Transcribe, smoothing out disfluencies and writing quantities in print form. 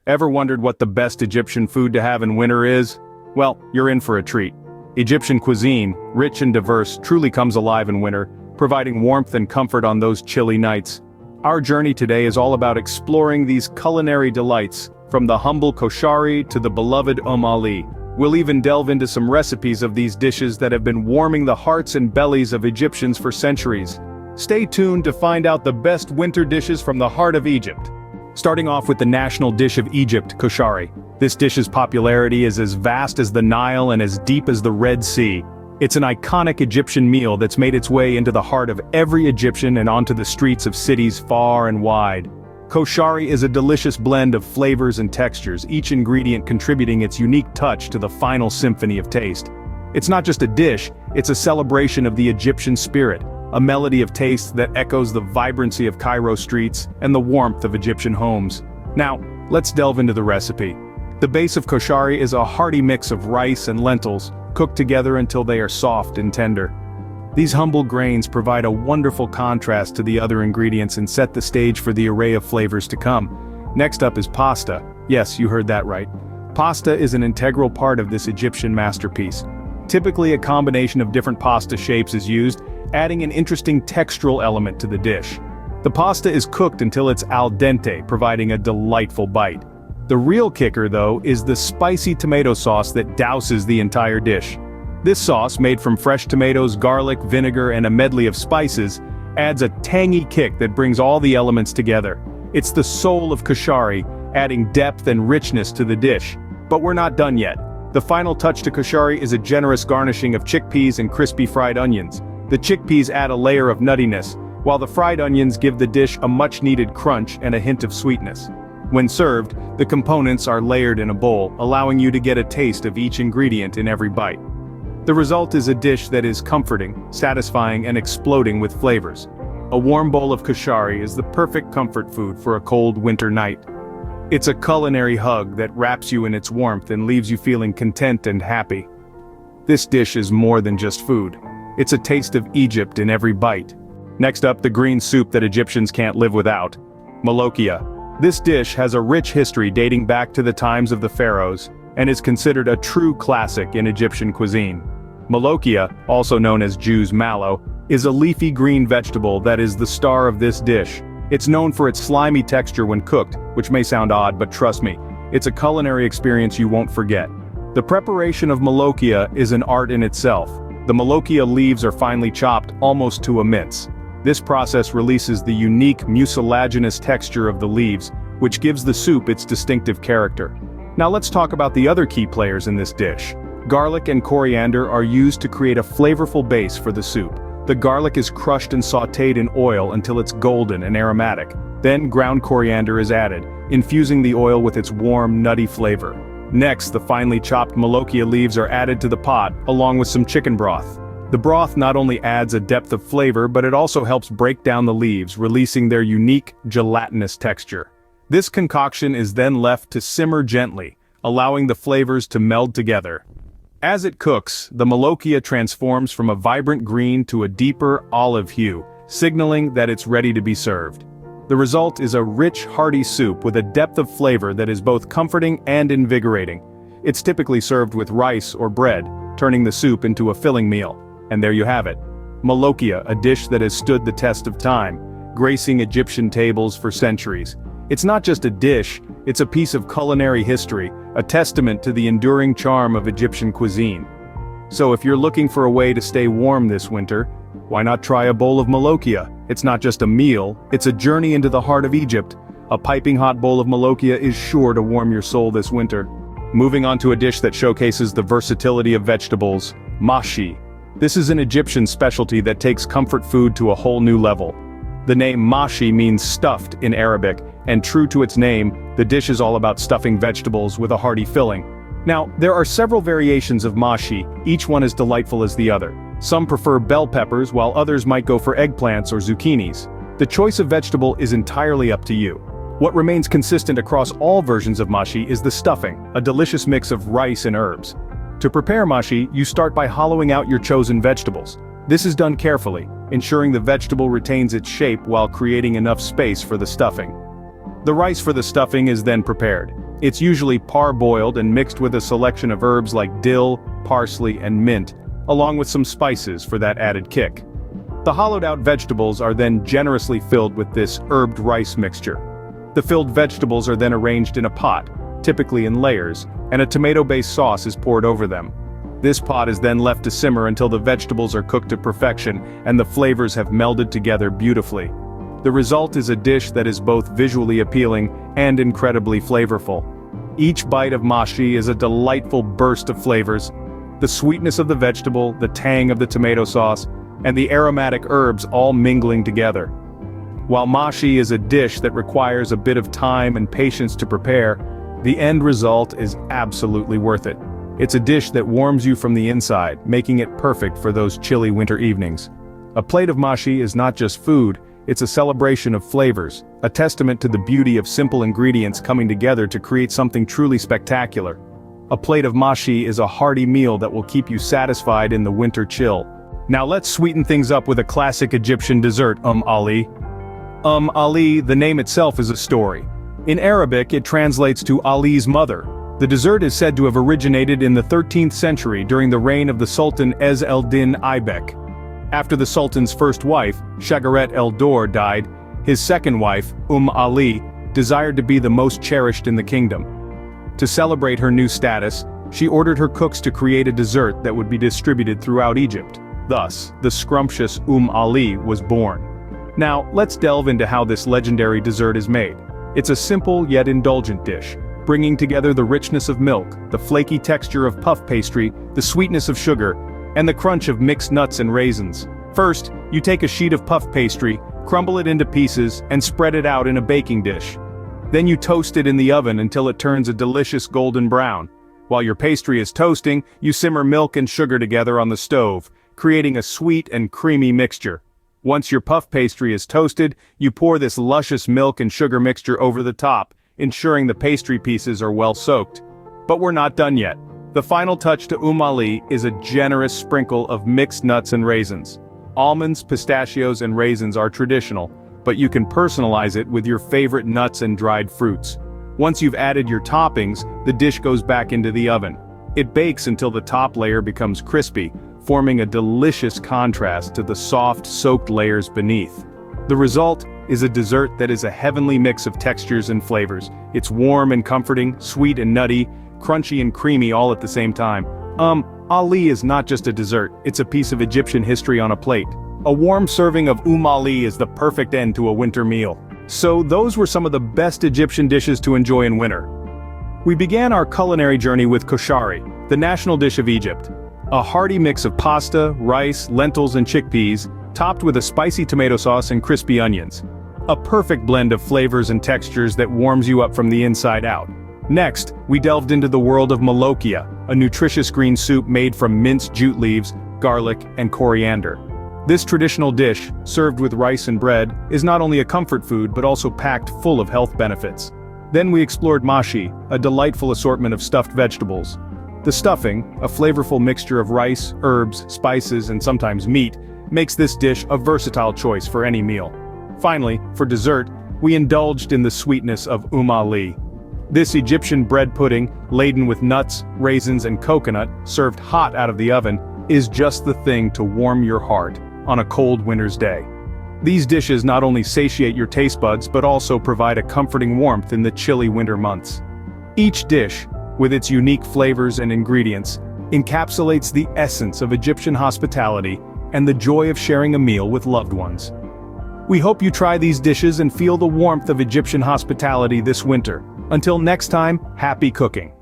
Ever wondered what the best Egyptian food to have in winter is? Well, you're in for a treat. Egyptian cuisine, rich and diverse, truly comes alive in winter, providing warmth and comfort on those chilly nights. Our journey today is all about exploring these culinary delights, from the humble koshari to the beloved Ali. We'll even delve into some recipes of these dishes that have been warming the hearts and bellies of Egyptians for centuries. Stay tuned to find out the best winter dishes from the heart of Egypt. Starting off with the national dish of Egypt, koshari. This dish's popularity is as vast as the Nile and as deep as the Red Sea. It's an iconic Egyptian meal that's made its way into the heart of every Egyptian and onto the streets of cities far and wide. Koshari is a delicious blend of flavors and textures, each ingredient contributing its unique touch to the final symphony of taste. It's not just a dish, it's a celebration of the Egyptian spirit, a melody of taste that echoes the vibrancy of Cairo streets and the warmth of Egyptian homes. Now, let's delve into the recipe. The base of koshari is a hearty mix of rice and lentils, cooked together until they are soft and tender. These humble grains provide a wonderful contrast to the other ingredients and set the stage for the array of flavors to come. Next up is pasta. Yes, you heard that right. Pasta is an integral part of this Egyptian masterpiece. Typically, a combination of different pasta shapes is used, adding an interesting textural element to the dish. The pasta is cooked until it's al dente, providing a delightful bite. The real kicker, though, is the spicy tomato sauce that douses the entire dish. This sauce, made from fresh tomatoes, garlic, vinegar, and a medley of spices, adds a tangy kick that brings all the elements together. It's the soul of koshari, adding depth and richness to the dish. But we're not done yet. The final touch to koshari is a generous garnishing of chickpeas and crispy fried onions. The chickpeas add a layer of nuttiness, while the fried onions give the dish a much-needed crunch and a hint of sweetness. When served, the components are layered in a bowl, allowing you to get a taste of each ingredient in every bite. The result is a dish that is comforting, satisfying, and exploding with flavors. A warm bowl of koshari is the perfect comfort food for a cold winter night. It's a culinary hug that wraps you in its warmth and leaves you feeling content and happy. This dish is more than just food. It's a taste of Egypt in every bite. Next up, the green soup that Egyptians can't live without. Molokhia. This dish has a rich history dating back to the times of the pharaohs, and is considered a true classic in Egyptian cuisine. Molokhia, also known as Jew's mallow, is a leafy green vegetable that is the star of this dish. It's known for its slimy texture when cooked, which may sound odd, but trust me, it's a culinary experience you won't forget. The preparation of molokhia is an art in itself. The molokhia leaves are finely chopped almost to a mince. This process releases the unique mucilaginous texture of the leaves, which gives the soup its distinctive character. Now let's talk about the other key players in this dish. Garlic and coriander are used to create a flavorful base for the soup. The garlic is crushed and sautéed in oil until it's golden and aromatic. Then ground coriander is added, infusing the oil with its warm, nutty flavor. Next, the finely chopped molokhia leaves are added to the pot, along with some chicken broth. The broth not only adds a depth of flavor, but it also helps break down the leaves, releasing their unique, gelatinous texture. This concoction is then left to simmer gently, allowing the flavors to meld together. As it cooks, the molokhia transforms from a vibrant green to a deeper olive hue, signaling that it's ready to be served. The result is a rich, hearty soup with a depth of flavor that is both comforting and invigorating. It's typically served with rice or bread, turning the soup into a filling meal. And there you have it. Molokhia, a dish that has stood the test of time, gracing Egyptian tables for centuries. It's not just a dish, it's a piece of culinary history, a testament to the enduring charm of Egyptian cuisine. So if you're looking for a way to stay warm this winter, why not try a bowl of molokhia? It's not just a meal, it's a journey into the heart of Egypt. A piping hot bowl of molokhia is sure to warm your soul this winter. Moving on to a dish that showcases the versatility of vegetables, mahshi. This is an Egyptian specialty that takes comfort food to a whole new level. The name mahshi means stuffed in Arabic, and true to its name, the dish is all about stuffing vegetables with a hearty filling. Now, there are several variations of mahshi, each one as delightful as the other. Some prefer bell peppers, while others might go for eggplants or zucchinis. The choice of vegetable is entirely up to you. What remains consistent across all versions of mahshi is the stuffing, a delicious mix of rice and herbs. To prepare mahshi, you start by hollowing out your chosen vegetables. This is done carefully, ensuring the vegetable retains its shape while creating enough space for the stuffing. The rice for the stuffing is then prepared. It's usually parboiled and mixed with a selection of herbs like dill, parsley, and mint, along with some spices for that added kick. The hollowed-out vegetables are then generously filled with this herbed rice mixture. The filled vegetables are then arranged in a pot, typically in layers, and a tomato-based sauce is poured over them. This pot is then left to simmer until the vegetables are cooked to perfection and the flavors have melded together beautifully. The result is a dish that is both visually appealing and incredibly flavorful. Each bite of mashi is a delightful burst of flavors. The sweetness of the vegetable, the tang of the tomato sauce, and the aromatic herbs all mingling together. While mashi is a dish that requires a bit of time and patience to prepare, the end result is absolutely worth it. It's a dish that warms you from the inside, making it perfect for those chilly winter evenings. A plate of mashi is not just food, it's a celebration of flavors, a testament to the beauty of simple ingredients coming together to create something truly spectacular. A plate of mashi is a hearty meal that will keep you satisfied in the winter chill. Now let's sweeten things up with a classic Egyptian dessert, Ali. Ali, the name itself is a story. In Arabic, it translates to Ali's mother. The dessert is said to have originated in the 13th century during the reign of the Sultan Ez el-Din Aybek. After the Sultan's first wife, Shagaret el-Dor, died, his second wife, Ali, desired to be the most cherished in the kingdom. To celebrate her new status, she ordered her cooks to create a dessert that would be distributed throughout Egypt. Thus, the scrumptious Ali was born. Now, let's delve into how this legendary dessert is made. It's a simple yet indulgent dish, bringing together the richness of milk, the flaky texture of puff pastry, the sweetness of sugar, and the crunch of mixed nuts and raisins. First, you take a sheet of puff pastry, crumble it into pieces, and spread it out in a baking dish. Then you toast it in the oven until it turns a delicious golden brown. While your pastry is toasting, you simmer milk and sugar together on the stove, creating a sweet and creamy mixture. Once your puff pastry is toasted, you pour this luscious milk and sugar mixture over the top, ensuring the pastry pieces are well soaked. But we're not done yet. The final touch to Ali is a generous sprinkle of mixed nuts and raisins. Almonds, pistachios, and raisins are traditional, but you can personalize it with your favorite nuts and dried fruits. Once you've added your toppings, the dish goes back into the oven. It bakes until the top layer becomes crispy, forming a delicious contrast to the soft, soaked layers beneath. The result is a dessert that is a heavenly mix of textures and flavors. It's warm and comforting, sweet and nutty, crunchy and creamy all at the same time. Ali is not just a dessert, it's a piece of Egyptian history on a plate. A warm serving of Ali is the perfect end to a winter meal. So those were some of the best Egyptian dishes to enjoy in winter. We began our culinary journey with koshari, the national dish of Egypt. A hearty mix of pasta, rice, lentils and chickpeas, topped with a spicy tomato sauce and crispy onions. A perfect blend of flavors and textures that warms you up from the inside out. Next, we delved into the world of molokhia, a nutritious green soup made from minced jute leaves, garlic, and coriander. This traditional dish, served with rice and bread, is not only a comfort food but also packed full of health benefits. Then we explored mashi, a delightful assortment of stuffed vegetables. The stuffing, a flavorful mixture of rice, herbs, spices, and sometimes meat, makes this dish a versatile choice for any meal. Finally, for dessert, we indulged in the sweetness of Ali. This Egyptian bread pudding, laden with nuts, raisins, and coconut, served hot out of the oven, is just the thing to warm your heart on a cold winter's day. These dishes not only satiate your taste buds but also provide a comforting warmth in the chilly winter months. Each dish, with its unique flavors and ingredients, encapsulates the essence of Egyptian hospitality and the joy of sharing a meal with loved ones. We hope you try these dishes and feel the warmth of Egyptian hospitality this winter. Until next time, happy cooking!